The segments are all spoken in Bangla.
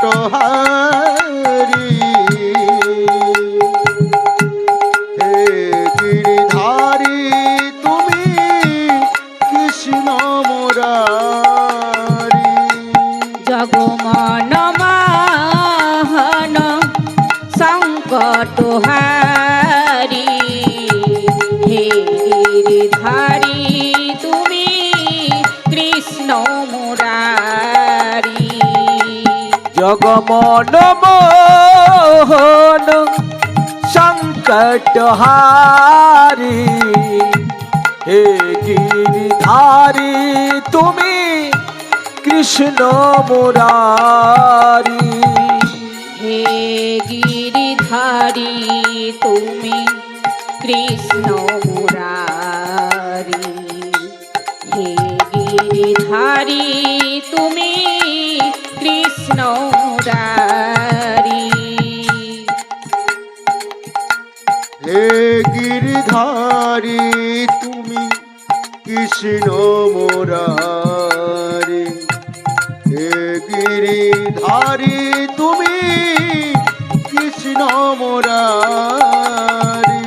সংকটহারি হে গিরিধারী তুমি কৃষ্ণ মুরারি জগমন মোহন সংকটহারি হে গিরিধারী তুমি কৃষ্ণ মুরারি জগমন মোহন সংকটহারি হে গিরিধারী তুমি কৃষ্ণ মুরারি হে গিরিধারী তুমি কৃষ্ণ মুরারি হে গিরিধারী তুমি কৃষ্ণ মুরারি হে গিরিধারী তুমি কৃষ্ণ মুরারি হে গিরিধারী তুমি কৃষ্ণ মুরারি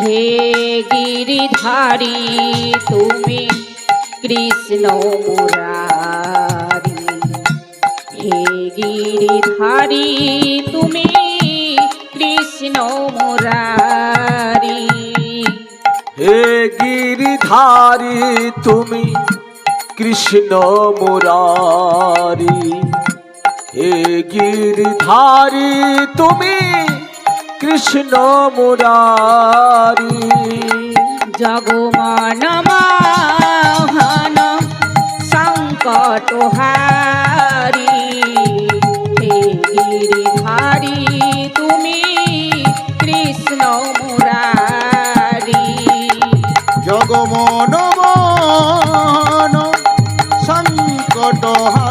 হে গিরিধারী তুমি কৃষ্ণ মুরারি হে গিরিধারী তুমি কৃষ্ণ মুরারি হে গিরিধারী তুমি কৃষ্ণ মুরারি হে গিরিধারী তুমি কৃষ্ণ মুরারি জগমন মোহন সংকটহারি হে গিরিধারী তুমি কৃষ্ণ মুরারি জগমন মোহন সংকটহারি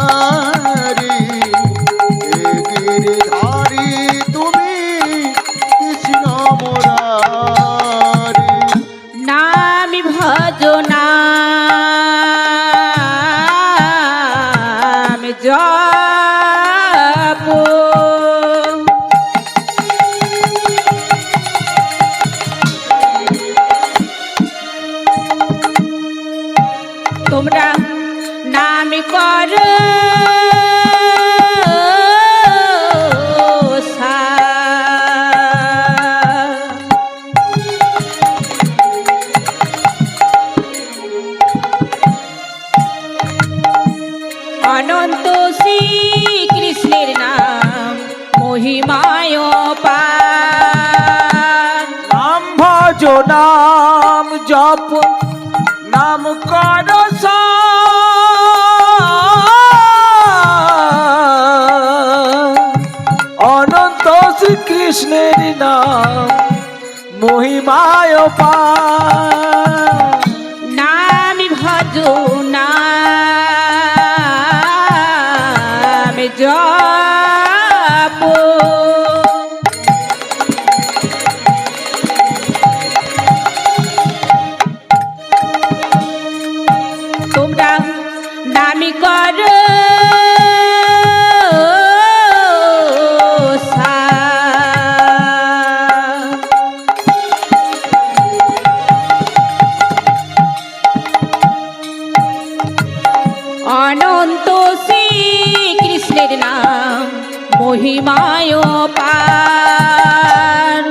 হে গিরিধারী তুমি কৃষ্ণ মুরারি নাম ভজনাম জপ তোমরা নাম কর অনন্ত শ্রীকৃষ্ণের নাম মহিমায় পার নাম ভজ নাম জপ নাম কর অনন্ত শ্রীকৃষ্ণের নাম মহিমায় পার নাম ভজ নাম জপ তোমরা নামি কর অনন্ত শ্রীকৃষ্ণের নাম মহিমায় পার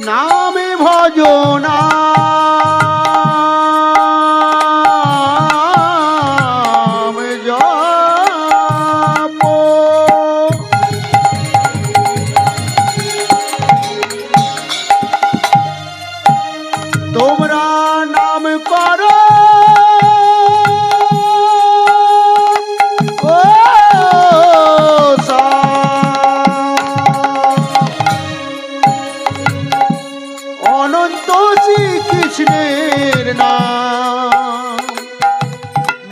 নামে ভজনা তোমরা নাম করো ও অনন্ত শ্রীকৃষ্ণের নাম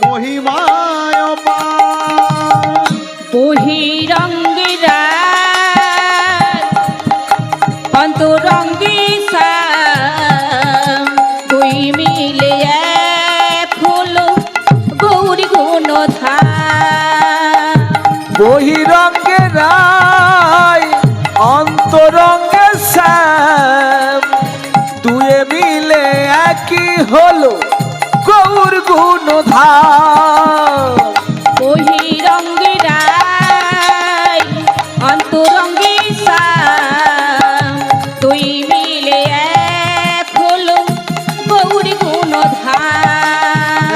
মহিমায় পার বহিরঙ্গিরা অন্তরঙ্গি দুই মিলে এক হলো গৌরী গুণধা বহিরঙ্গে রায় অন্তরঙ্গে শ্যাম, দুয়ে মিলে একই হলো গৌর গুণধাম। বহিরঙ্গে রায় অন্তরঙ্গে শ্যাম, দুই মিলে এক হলো গৌর গুণধাম।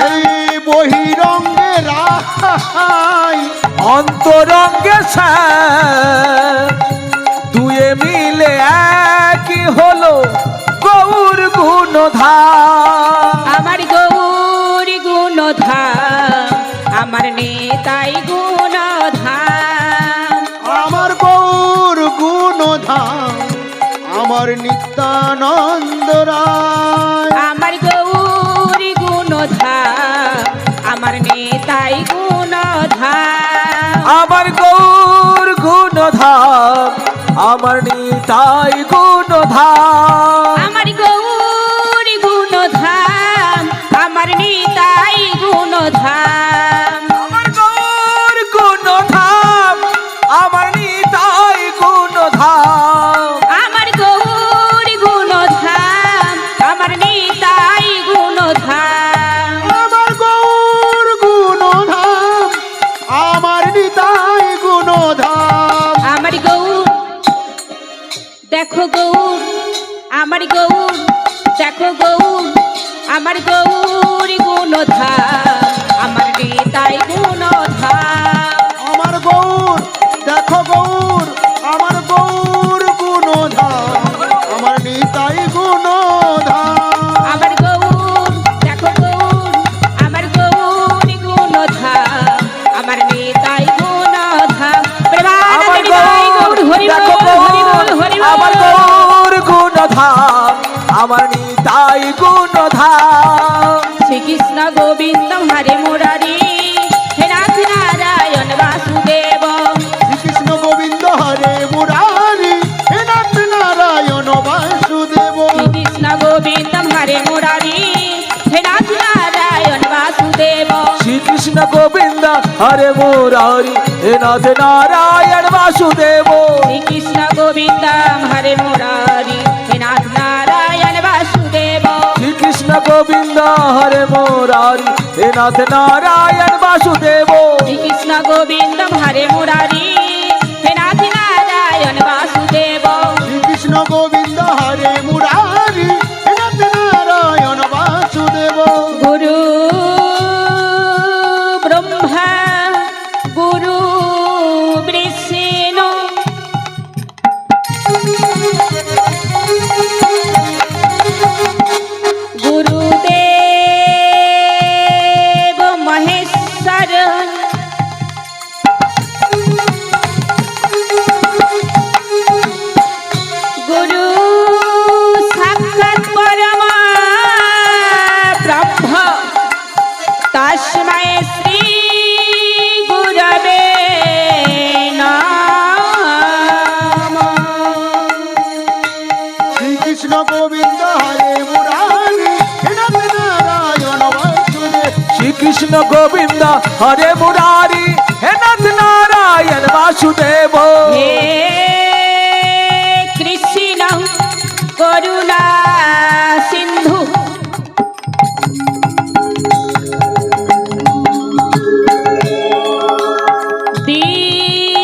এই বহিরঙ্গে রায় অন্তরঙ্গে শ্যাম, দুয়ে মিলে একই হলো গৌর গুণধাম। আমার গৌর গুণধাম, আমার নেতাই গুণধাম। আমার গৌর গুণধাম, আমার নিত্যানন্দ রায়। আমার গৌর গুণধাম, আমার নেতাই গুণধাম। আমার গৌর গুণধাম, আমার নিতাই গুণধাম। আমার গৌর গুণধাম, আমার নিতাই গুণধাম। আমার গৌর গুণধাম, আমার নিতাই গুণধাম। আমার গৌর গুণধাম, আমার নিতাই গুণধাম। আমার গৌর গুণধাম, আমার নিতাই গুণধাম। আমার গৌর দেখো গৌর, আমার গৌর দেখো গৌর, আমার গৌর গুণধাম, আমার নিতাই গুণধাম। আমার গৌর দেখো গৌর, আমার গৌর গুণধাম, আমার নিতাই গুণধাম। আমার গৌর দেখো গৌর, আমার গৌর গুণধাম, আমার নিতাই গুণধাম। আমার প্রেমানন্দ নিতাই গৌর, হরি দেখো বল, হরি বল, হরি বল। আমার গৌর গুণধাম, আমার নিতাই গুণধাম। শ্রীকৃষ্ণ গোবিন্দম হরে মুরারি, হে নাথ নারায়ণ বাসুদেব। শ্রীকৃষ্ণ গোবিন্দ হরে মুরারি, হে নাথ নারায়ণ বাসুদেব। শ্রীকৃষ্ণ গোবিন্দম হরে মুরারি, হে নাথ নারায়ণ বাসুদেব। শ্রীকৃষ্ণ গোবিন্দ হরে মুরারি, হে নাথ নারায়ণ বাসুদেব। শ্রীকৃষ্ণ গোবিন্দম হরে মুরারি, হে নাথ নারায়ণ বাসুদেব। শ্রীকৃষ্ণ গোবিন্দ হরে মুরারি, হে নাথ নারায়ণ বাসুদেব। শ্রীকৃষ্ণ গোবিন্দম হরে মুরারি, হে নাথ নারায়ণ বাসুদেব। শ্রীকৃষ্ণ গোবিন্দ হরে মুরারি, হে নাথ নারায়ণ বাসুদেব। গুরু ব্রহ্মা গুরু বিষ্ণু, গুরুদেব মহেশ্বর, গুরু সাক্ষাৎ পরমা ব্রহ্ম, তস্मै শ্রী গুরবে নমঃ। শ্রীকৃষ্ণ গোবিন্দ হরে মুরারি, হে নাথ নারায়ণ বাসুদেব। শ্রীকৃষ্ণ গোবিন্দ হরে মুরারি, হে নাথ নারায়ণ বাসুদেব। হে কৃষ্ণ করুণা সিন্ধু,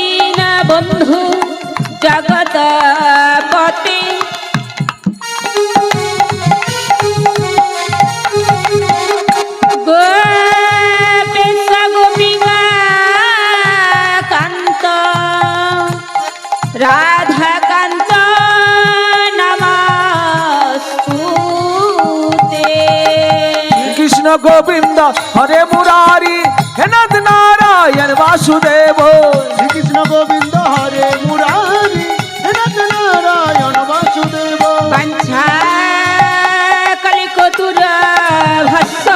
দীনবন্ধু জগৎপতি, গোপেশ গোপিকা কান্ত, রাধাকান্ত নমস্তুতে। কৃষ্ণ গোবিন্দ হরে মুরারি, হে নাথ নারায়ণ বাসুদেব। শ্রীকৃষ্ণ গোবিন্দ হরে মুরারি, হে নাথ নারায়ণ বাসুদেব। বাঞ্ছা কলিকতুর ভস্য,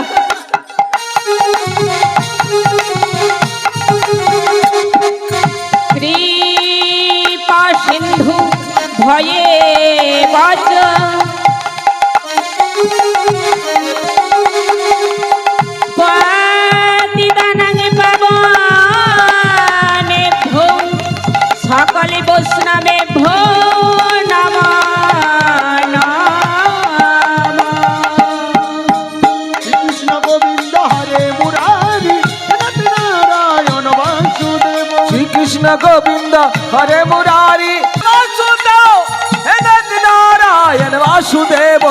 কৃপা সিন্ধু ভয়ে বচ, পতিতানাং পাবনে কৃষ্ণ গোবিন্দ হরে মুরারি বাসুদেব হে নাথ নারায়ণ বাসুদেব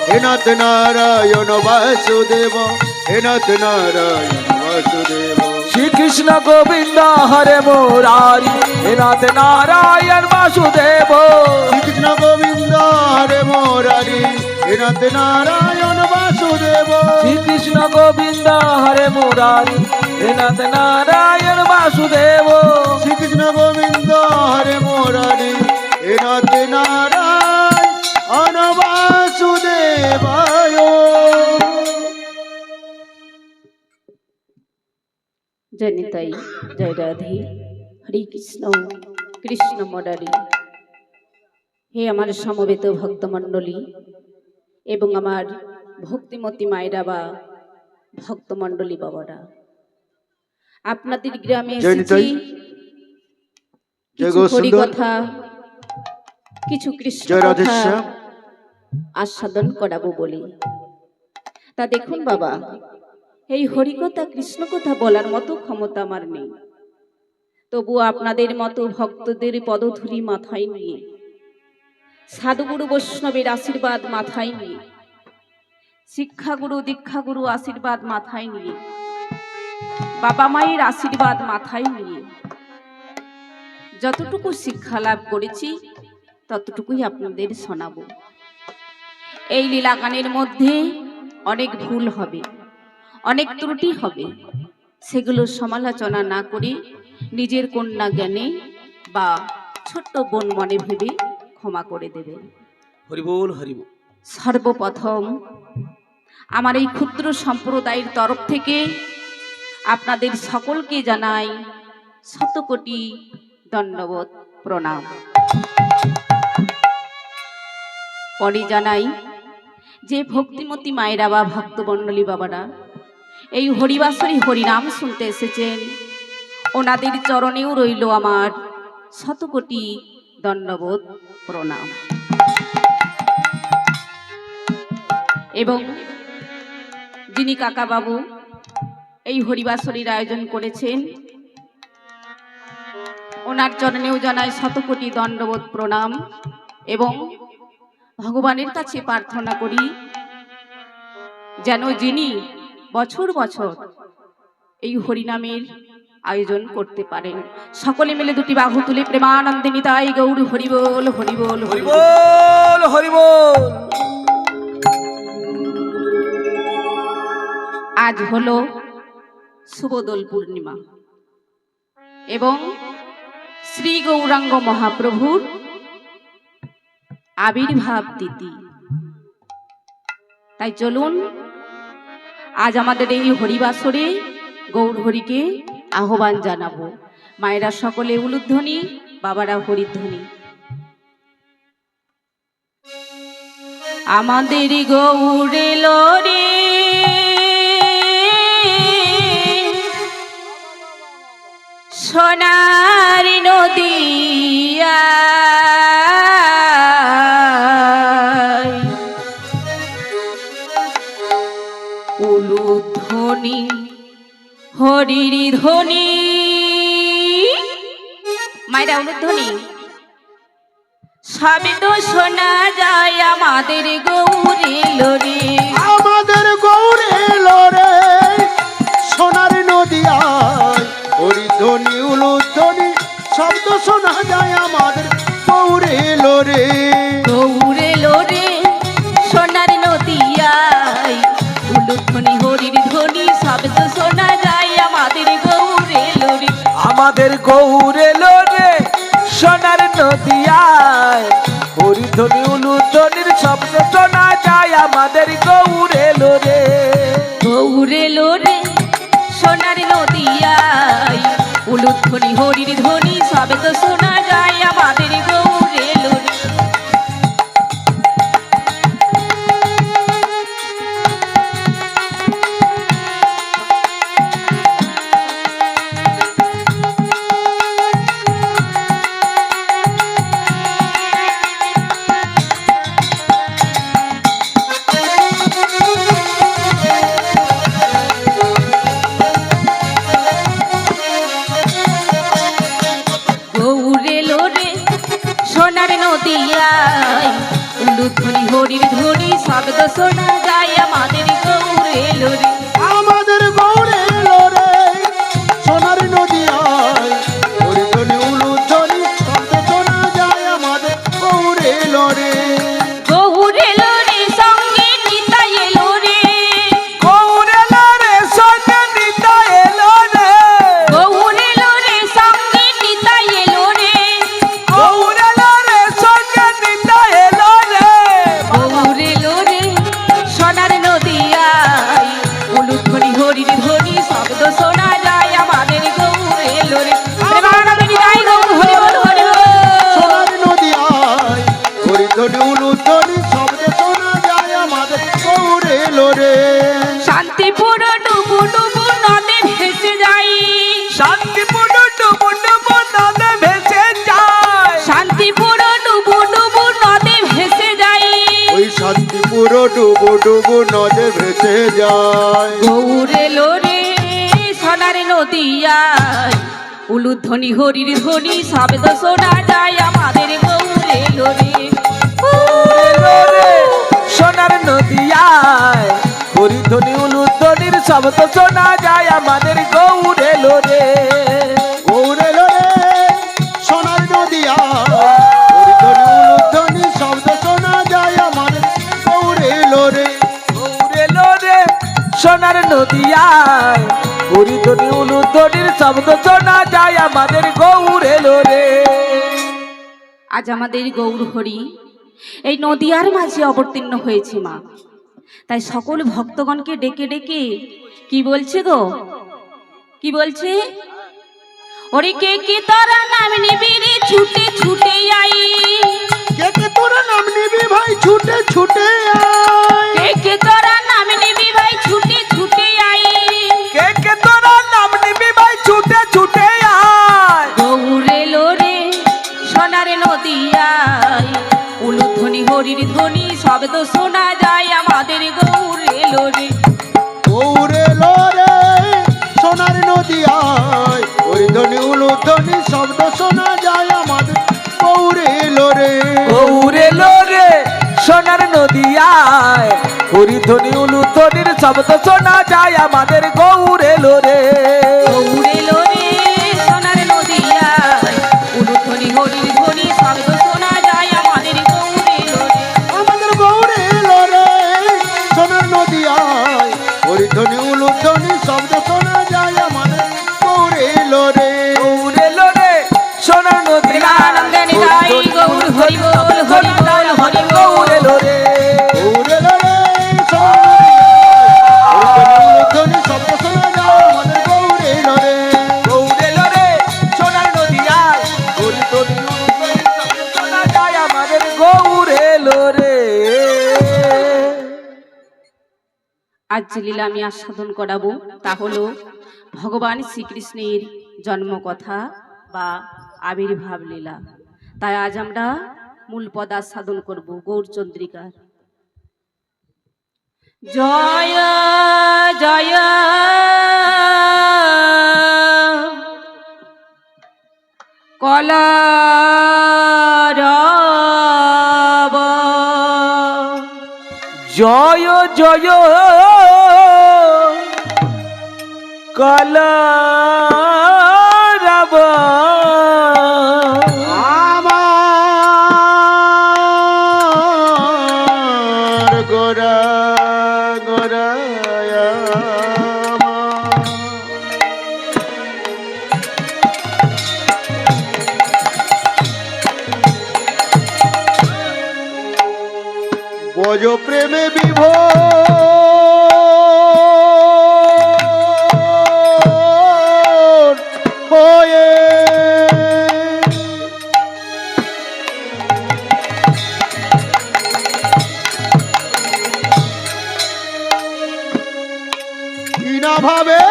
হে নাথ নারায়ণ বাসুদেব, হে নাথ নারায়ণ বাসুদেব। শ্রীকৃষ্ণ গোবিন্দ হরে মুরারি হে নাথ নারায়ণ বাসুদেব শ্রীকৃষ্ণ গোবিন্দ হরে মুরারি, হে নাথ নারায়ণ বাসুদেব। শ্রীকৃষ্ণ গোবিন্দ হরে মুরারি হে নাথ নারায়ণ বাসুদেব শ্রীকৃষ্ণ গোবিন্দ হরে মুরারি, হে নাথ নারায়ণ বাসুদেবায়। জয় নিতাই, জয় রাধে, হরে কৃষ্ণ, কৃষ্ণ মুরারি। হে আমার সমবেত ভক্তমণ্ডলী এবং আমার ভক্তিমতী মায়েরা বা ভক্তমণ্ডলী বাবারা, আপনাদের গ্রামে জয় এসেছি নিতাই, জয় কিছু গৌরসুন্দর, হরিকথা, কিছু কৃষ্ণ জয় কথা রাধেশ্যাম। আস্বাদন করাবো বলে। তা দেখুন বাবা, এই হরিকথা কৃষ্ণ কথা বলার মতো ক্ষমতা আমার নেই, তবু আপনাদের মতো ভক্তদের পদধূলি মাথায় নিয়ে, সাধুগুরু বৈষ্ণবের আশীর্বাদ মাথায় নিয়ে, শিক্ষাগুরু দীক্ষাগুরু আশীর্বাদ মাথায় নিয়ে, বাবা মায়ের আশীর্বাদ মাথায় নিয়ে যতটুকু শিক্ষা লাভ করেছি ততটুকুই আপনাদের শোনাবো। এই লীলা গানের মধ্যে অনেক ভুল হবে, অনেক ত্রুটি হবে, সেগুলো সমালোচনা না করে নিজের কন্যা জ্ঞানে বা ছোট্ট বোন মনে ভেবে ক্ষমা করে দেবেন। হরিবোল হরিবোল। সর্বপ্রথম আমার এই ক্ষুদ্র সম্প্রদায়ের তরফ থেকে আপনাদের সকলকে জানাই শতকোটি দণ্ডবত প্রণাম। পরে জানাই যে ভক্তিমতী মায়েরা বা ভক্তমণ্ডলী বাবারা এই হরিবাসরী হরিনাম শুনতে এসেছেন, ওনাদের চরণেও রইল আমার শতকোটি দণ্ডবত প্রণাম। এবং যিনি কাকা বাবু এই হরিবাসরীর আয়োজন করেছেন, ওনার চরণেও জানাই শতকোটি দণ্ডবত প্রণাম এবং ভগবানের কাছে প্রার্থনা করি যেন যিনি বছর বছর এই হরিনামের আয়োজন করতে পারেন। সকলে মিলে দুটি বাহু তুলে প্রেমানন্দে নিতাই গৌর হরিবোল হরিবোল হরিবোল হরিবোল। আজ হলো শুভদোল পূর্ণিমা এবং শ্রী গৌরাঙ্গ মহাপ্রভুর আবির্ভাব তিথি। তাই চলুন আজ আমাদের এই হরিবাসরে গৌর হরিকে আহ্বান জানাবো। মায়েরা সকলে উলুধ্বনি, বাবারা হরিধ্বনি। আমাদের গৌর এলো রে, সোনার নদিয়া উলুধ্বনি হরির ধ্বনি। মায়েরা উলুধ্বনি সবে তো শোনা যায় আমাদের গৌর এলো রে, আমাদের গৌর এলো রে, সোনার নদিয়ায় হরিধ্বনি উলুধ্বনি শব্দ শোনা যায় আমাদের গৌর এলো রে। গৌর এলো রে, সোনার নদিয়ায় উলুধ্বনি হরির ধ্বনি শব্দ শোনা যায় আমাদের গৌর এলো রে। আমাদের গৌর এলো রে, সোনার নদিয়ায় হরিধ্বনি উলুধ্বনির শব্দ শোনা যায় আমাদের গৌর এলো রে। গৌর এলো রে, সোনার নদিয়ায় উলুধ্বনি হরির ধ্বনি শব্দ শোনা যায় আমাদের গৌর এলো রে। শোনা যায় আমাদের গৌর এলো রে। আমাদের গৌরে এলো রে সোনার নদিয়ায় হরিধ্বনি উলুধ্বনি শব্দ শোনা যায় আমাদের গৌরে এলো রে। গৌর এলো রে সঙ্গে নিতাই এলো রে। গৌর এলো রে সঙ্গে নিতাই এলো রে। গৌর এলো রে সঙ্গে নিতাই এলো রে। গৌর এলো রে সঙ্গে নিতাই এলো রে। গৌর এলো রে সোনার নদিয়ায় উলুধ্বনি হরির ধ্বনি শব্দ শোনা যায় আমাদের গৌর এলো রে। প্রেমানন্দে নিতাই গৌর হরি বল হরি বল। সোনার নদিয়ায় হরিধ্বনি উলুধ্বনি শব্দ শোনা যায় আমাদের গৌরে এলো রে। শান্তিপুর ডুবু ডুবু নদে ভেসে যাই। শান্তিপুর ডুবু ডুবু নদে ভেসে যায়। শান্তিপুর ডুবু ডুবু নদে ভেসে যাই। ওই শান্তিপুর ডুবু ডুবু নদে ভেসে যায়। গৌর এলো রে সোনার নদিয়ায় উলুধ্বনি হরির ধ্বনি শব্দ শোনা যায় আমাদের গৌর এলো রে। এলো রে সোনার নদিয়ায় হরিধ্বনি উলুধ্বনির শব্দ শোনা যায় আমাদের গৌর এলো রে। গৌরে এলো রে সোনার নদিয়ায় হরিধ্বনি উলুধ্বনি শব্দ শোনা যায় আমাদের গৌরে এলো রে। গৌর এলো রে সোনার নদিয়ায় হরিধ্বনি উলুধ্বনির শব্দ শোনা যায় আমাদের গৌর এলো রে। আজ আমাদের গৌর হরি এই নদিয়ার মাঝে অবতীর্ণ হয়েছে মা। তাই সকল ভক্তগণকে ডেকে ডেকে কি বলছে গো, কি বলছে? ওরে কে কে তোরা নাম নিবি রে ছুটে ছুটে আই। কে কে তোরা নাম নিবি ভাই ছুটে ছুটে আয়। কে কে তোরা নাম নিবি ভাই ছুটে ছুটে আই। কে কে তোরা নাম নিবি ভাই ছুটে ছুটে আয়। গৌর এলো রে সোনার নদিয়ায় উলুধ্বনি হরির ধ্বনি শব্দ শোনা যায় আমাদের গৌর এলো রে। গৌরে এলো রে সোনার নদিয়ায় হরিধ্বনি উলুধ্বনি শব্দ শোনা যায় আমাদের গৌরে এলো রে। গৌর এলো রে সোনার নদিয়ায় হরিধ্বনি উলুধ্বনির শব্দ শোনা যায় আমাদের গৌর এলো রে। গৌর এলো রে সোনার নদিয়ায় উলুধ্বনি হরির ধ্বনি শব্দ শোনা যায় আমাদের গৌর এলো রে। আমাদের গৌরে এলো রে সোনার নদিয়ায় হরিধ্বনি উলুধ্বনি শব্দ শোনা যায় আমাদের গৌরে এলো রে। গৌর এলো রে সোনার প্রেমানন্দে নিতাই গৌর হরি বল হরি বল হরি বল। গৌর এলো রে। গৌরে এলো রে সোনার নদিয়ায় হরিধ্বনি উলুধ্বনি শব্দ শোনা যায় আমাদের গৌরে এলো রে। গৌর এলো রে সোনার নদিয়ায় হরিধ্বনি উলুধ্বনির শব্দ শোনা যায় আমাদের গৌর এলো রে। আজ যে লীলা আমি আস্বাদন করাবো তা হলো ভগবান শ্রীকৃষ্ণের জন্মকথা বা আবির্ভাব লীলা। তাই আজ আমরা মূল পদ আস্বাদন করব গৌরচন্দ্রিকার। জয় জয় কলরব জয় জয় কলরব আমার গোরা গোরায় বজ প্রেমে বিভোর হয়ে কিনা ভাবে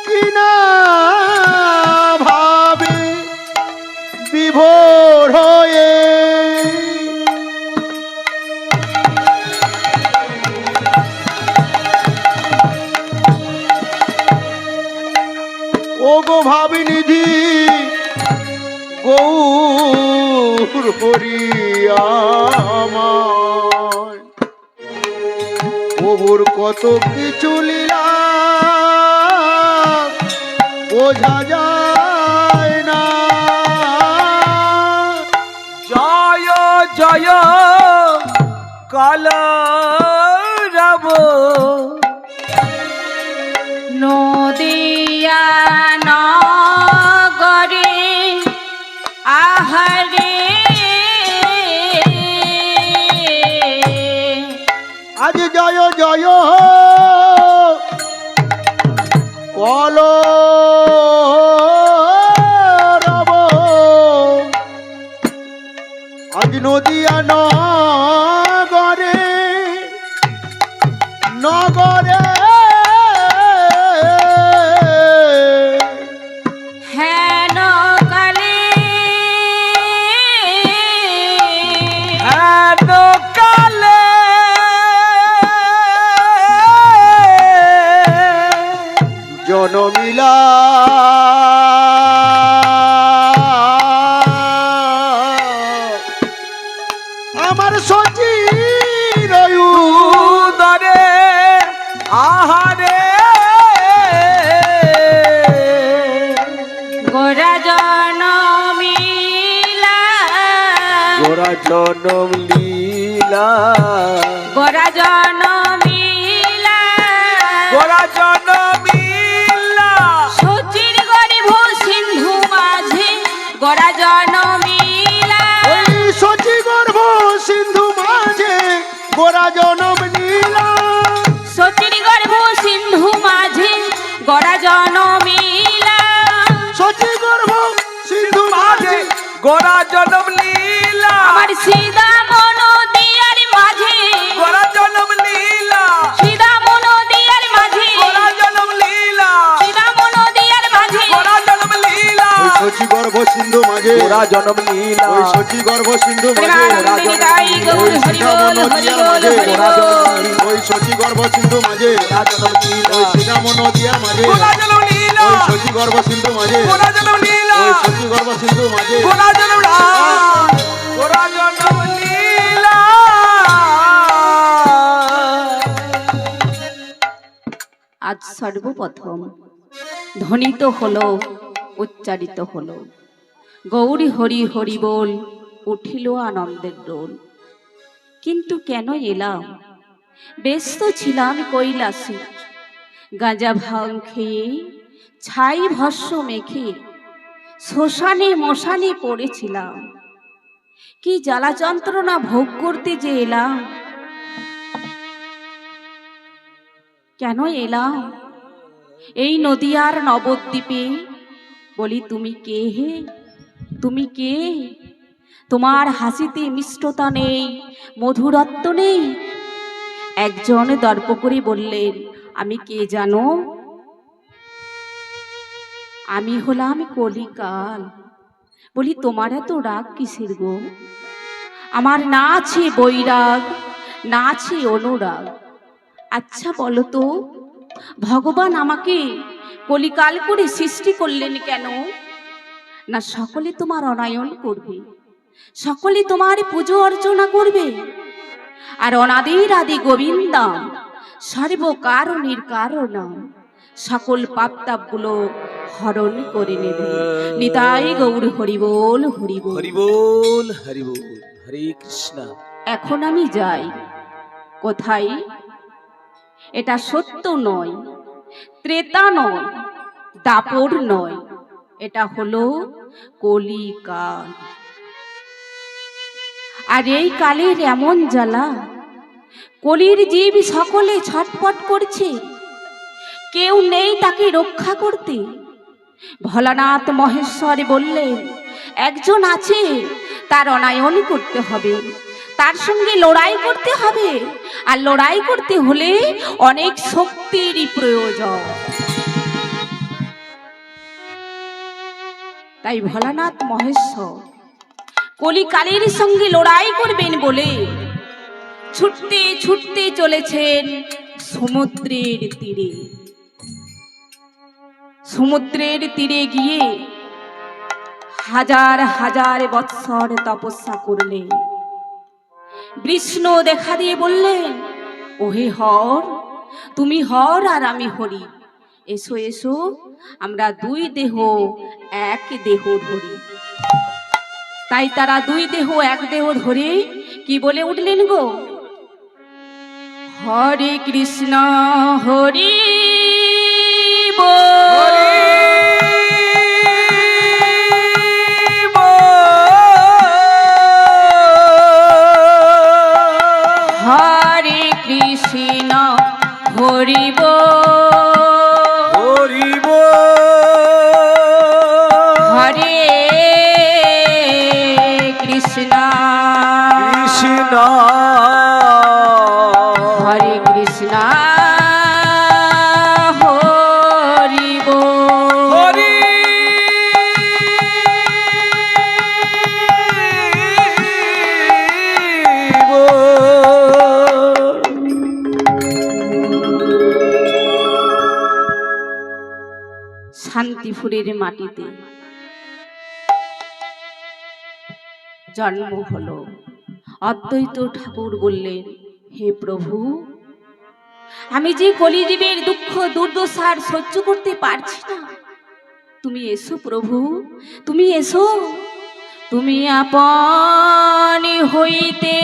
কিনা ভাবে বিভোর হয়ে ও গো ভাবি নিধি গো গৌর হরি আমার প্রভুর কত কিছু লীলা বোঝা যায় না। জয় জয় কাল রব নদিয়া নগরে আহারে আজ জয় জয় কল রব আজ নদিয়া নগরে নগরে হেন কালে হেন কালে জনমিলা আমার সচির উদরে আহারে গোরা জনমিলা গোরা জনম লীলা গোরা জনমিলা গোরা জনমিলা সচির গরিব সিন্ধু মাঝে গোরা জনমিলা ওই সচি গর্ভ সিন্ধু মাঝে গোরা জনম নীলা সচির গর্ভ সিন্ধু মাঝে গোরা জনমিলা সচি গর্ভ সিন্ধু মাঝে গোরা জনম লীলা আমার সীতা মন দিয়ার মাঝে গোরা জনম লীলা সীতা মন দিয়ার মাঝে গোরা জনম লীলা সীতা মন দিয়ার মাঝে গোরা জনম লীলা ওই সচি গর্ভ সিন্ধু মাঝে গোরা জনম লীলা ওই সচি গর্ভ সিন্ধু মাঝে প্রেমানন্দে নিতাই গৌর হরি বল হরি বল হরি বল ওই সচি গর্ভ সিন্ধু মাঝে গোরা জনম লীলা ওই সীতামন নদিয়া মাঝে গোরা জনম লীলা ওই সচি গর্ভ সিন্ধু মাঝে গোরা জনম লীলা ওই সচি গর্ভ সিন্ধু মাঝে গোরা জনম গোরা জনম লীলা আজ সর্বপ্রথম ধ্বনিত হলো উচ্চারিত হলো গৌরী হরি হরি বল উঠিল আনন্দের দোল। কিন্তু কেন এলাম? ব্যস্ত ছিলাম কৈলাসে গাঁজা ভাং খেয়ে ছাই ভস্য মেখে শ্মশানে মশানে পড়েছিলাম। কি জ্বালা যন্ত্রণা ভোগ করতে যে এলাম। কেন এলাম এই নদিয়ার নবদ্বীপে? বলি তুমি কে হে? তুমি কে? তোমার হাসিতে মিষ্টতা নেই, মধুরত্ব নেই। একজন দর্প করে বললেন, আমি কে জানো? আমি হলাম কলিকাল। বলি তোমার এত রাগ কিসের গো? আমার না আছে বৈরাগ, না আছে অনুরাগ। আচ্ছা বলো তো, ভগবান আমাকে কলিকাল করে সৃষ্টি করলেন কেন? না সকলে তোমার অনায়ন করবে, সকলে তোমার পুজো অর্চনা করবে, আর অনাদির আদি গোবিন্দম সর্বকারণের কারণম সকল পাপতাপগুলো হরণ করে নেবে। নিতাই গৌর হরিবোল হরিবোল। হরি বল হরি বল। হরে কৃষ্ণ। এখন আমি যাই কোথায়? এটা সত্য নয়, ত্রেতা নয়, দাপর নয়, এটা হলো কলিকাল। আর এই কালের এমন জ্বালা, কলির জীব সকলে ছটফট করছে, কেউ নেই তাকে রক্ষা করতে। ভোলানাথ মহেশ্বর বললেন, একজন আছে, তার অনায়ন করতে হবে, তার সঙ্গে লড়াই করতে হবে, আর লড়াই করতে হলে অনেক শক্তির প্রয়োজন। তাই ভোলানাথ মহেশ্বর কলিকালের সঙ্গে লড়াই করবেন বলে ছুটতে ছুটতে চলেছেন সমুদ্রের তীরে। সমুদ্রের তীরে গিয়ে হাজার হাজার বৎসর তপস্যা করলেন। বিষ্ণু দেখা দিয়ে বললেন, ওহে হর, তুমি হর আর আমি হরি, এসো এসো, আমরা দুই দেহ এক দেহ ধরি। তাই তারা দুই দেহ এক দেহ ধরে কি বলে উঠলেন গো, হরে কৃষ্ণ হরি বল, হরে কৃষ্ণ হরি বল, হরে কৃষ্ণ কৃষ্ণ হরে কৃষ্ণ হরি বল। হরি শান্তিপুরের মাটিতে জন্ম হলো। অদ্বৈত ঠাকুর বললেন, হে প্রভু, আমি যে কলিজীবের দুঃখ দুর্দশার সহ্য করতে পারছি না, তুমি এসো প্রভু, তুমি এসো, তুমি আপন হইতে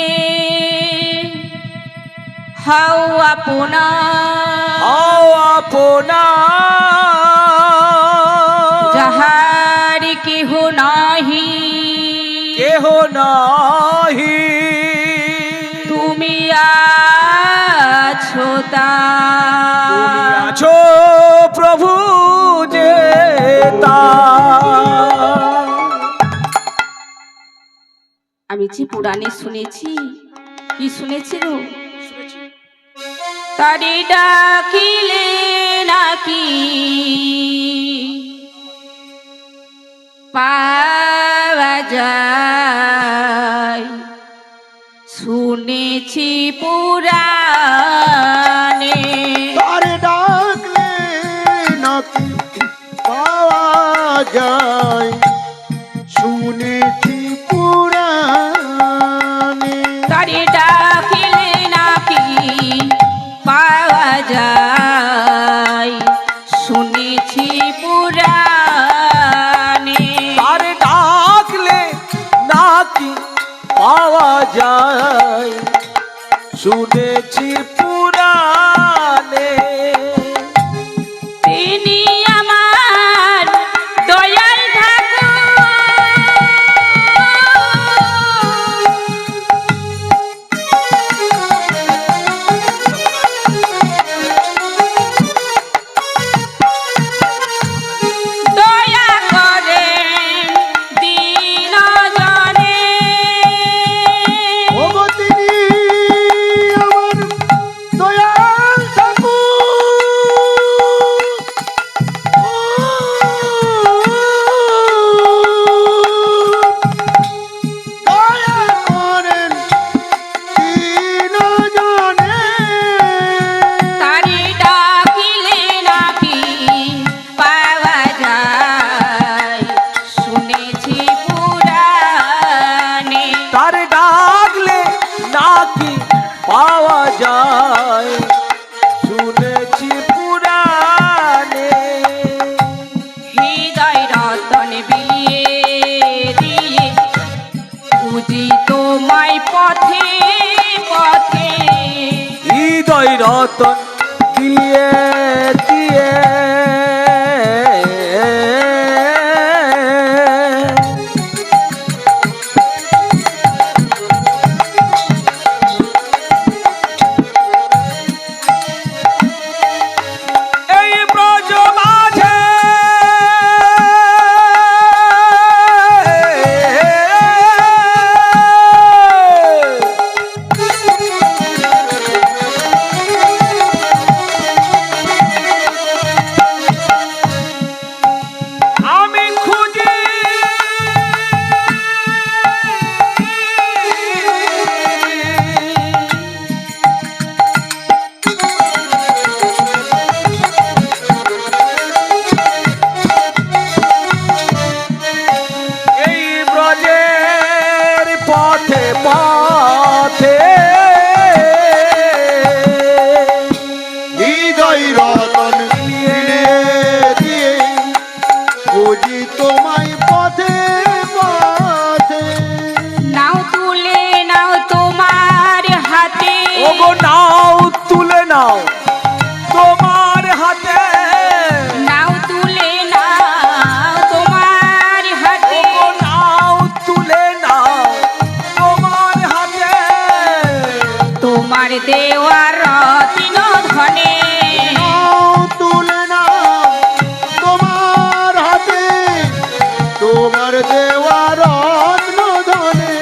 হাও আপনা, আপনা যাহার কেহ নাহি, কেহ নাহি, তুমি আছো তুমি তা, আছো প্রভু যে তা। আমি যে পুরাণে শুনেছি, কি শুনেছি গো, তারে ডাকিলে নাকি পাওয়া যায়, শুনেছি পুরাণে, তারে ডাকলে নাকি পাওয়া যায়, শুনেছি পুরাণে। তারে ডাকিলে নাকি পাওয়া যায়, শুনেছি পুরাণে, তার ডাকলে নাকি পাওয়া যায়, শুনেছি পুরাণে। তিনি আমার দয়াল ঠাকুর, দয়া করে দিন জনে, ওগো তিনি আমার দয়াল রতন দিয়ে দিয়ে এই ব্রজ মাঝে নাও তুলে নাও তোমার হাতে, নাও তুলে নাও তোমার হাতে, ও নাও তুলে নাও তোমার হাতে, তোমার দেওয়া রত্ন ধনে, নাও তুলে নাও তোমার হাতে, তোমার দেওয়া রত্ন ধনে,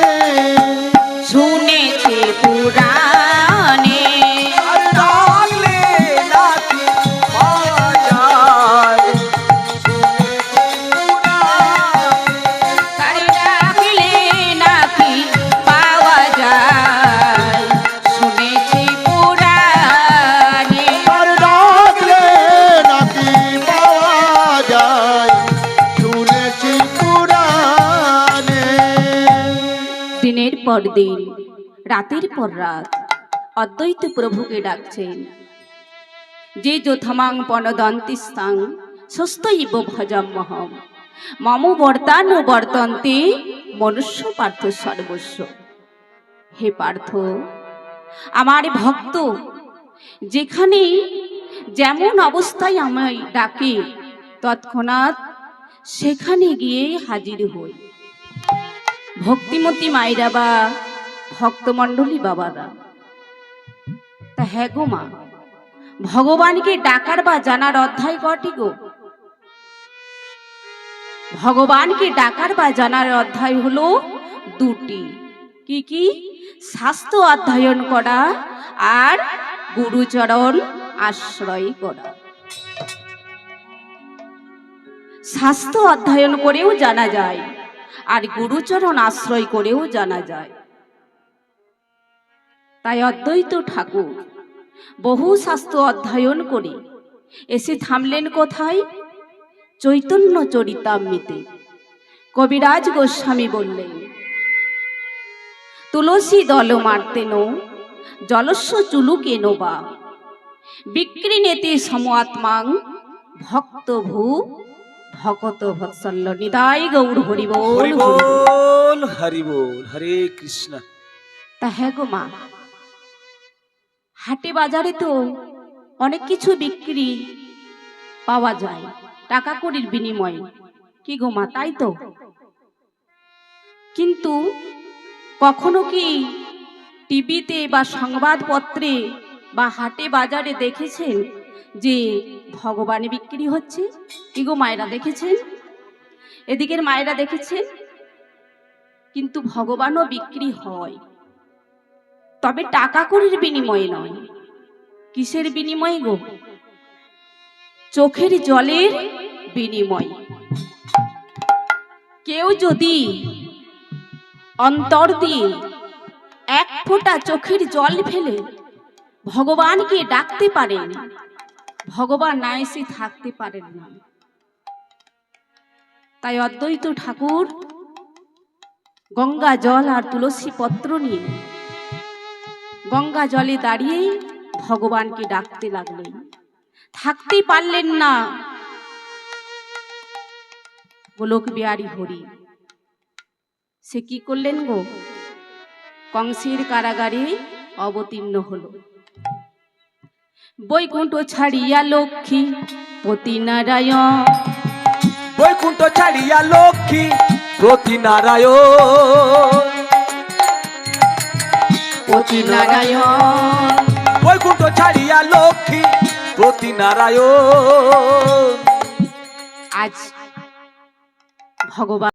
শুনেছি পুরাণে, আর ডাকলে নাকি পাওয়া যায়, তাই ডাকলে নাকি পাওয়া যায়, শুনেছি পুরাণে। আর ডাকলে নাকি পাওয়া যায়, শুনেছি পুরাণে। দিনের পর দিন, রাতের পর রাত অদ্বৈত প্রভুকে ডাকছেন। যে যথমাং পনদন্তিস্তাং সুস্থৈব ভজাম্যহম মম বর্তান বর্তন্তে মনুষ্য পার্থ সর্বস্ব। হে পার্থ, আমার ভক্ত যেখানে যেমন অবস্থায় আমায় ডাকে তৎক্ষণাৎ সেখানে গিয়ে হাজির হই। ভক্তিমতী মায়েরা বা ভক্তমণ্ডলী বাবারা, তা হ্যাঁ গো মা, ভগবানকে ডাকার বা জানার অধ্যায় কটি গো? ভগবানকে ডাকার বা জানার অধ্যায় হলো দুটি। কি কি? শাস্ত্র অধ্যয়ন করা আর গুরুচরণ আশ্রয় করা। শাস্ত্র অধ্যয়ন করেও জানা যায় আর গুরুচরণ আশ্রয় করেও জানা যায়। তাই অদ্বৈত ঠাকুর বহু শাস্ত্র অধ্যয়ন করে এসে থামলেন কোথায়? চৈতন্য চরিতামৃতে। কবিরাজ গোস্বামী বললেন, তুলসী দল মার্তেন জলস্য চুলুকেন বা বিক্রিনেতে সমআত্মাং ভক্ত ভূ ভকত ভৎসল্য নিদায় গৌর হরি বল হরি হরি বল। বল হরি বল, হরে কৃষ্ণ। তা হ্যাঁ গো মা, হাটে বাজারে তো অনেক কিছু বিক্রি পাওয়া যায় টাকা কড়ির বিনিময়ে, কি গো মা, তাই তো? কিন্তু কখনো কি টিভিতে বা সংবাদপত্রে বা হাটে বাজারে দেখেছেন যে ভগবান বিক্রি হচ্ছে? কি গো মায়েরা দেখেছেন? এদিকের মায়েরা দেখেছেন? কিন্তু ভগবানও বিক্রি হয়, তবে টাকা কড়ির বিনিময়ে নয়। কিসের বিনিময়ে গো? চোখের জলের বিনিময়ে। কেউ যদি অন্তর দিয়ে এক ফোঁটা চোখের জল ফেলে ভগবানকে ডাকতে পারেন, ভগবান না এসে থাকতে পারেন না। তাই অদ্বৈত ঠাকুর গঙ্গা জল আর তুলসী পত্র নিয়ে গঙ্গা জলে দাঁড়িয়ে ভগবানকে ডাকতে লাগলেন। থাকতে পারলেন না গোলক বিহারী হরি। সে কি করলেন গো? কংসের কারাগারে অবতীর্ণ হলো। বৈকুণ্ঠ ছাড়িয়া লক্ষ্মী পতি নারায়ণ, বৈকুণ্ঠ ছাড়িয়া লক্ষ্মী প্রতি নারায়ণ, পতি নারায়ণ, বৈকুণ্ঠ ছাড়িয়া লক্ষ্মী প্রতি নারায়ণ। আজ ভগবান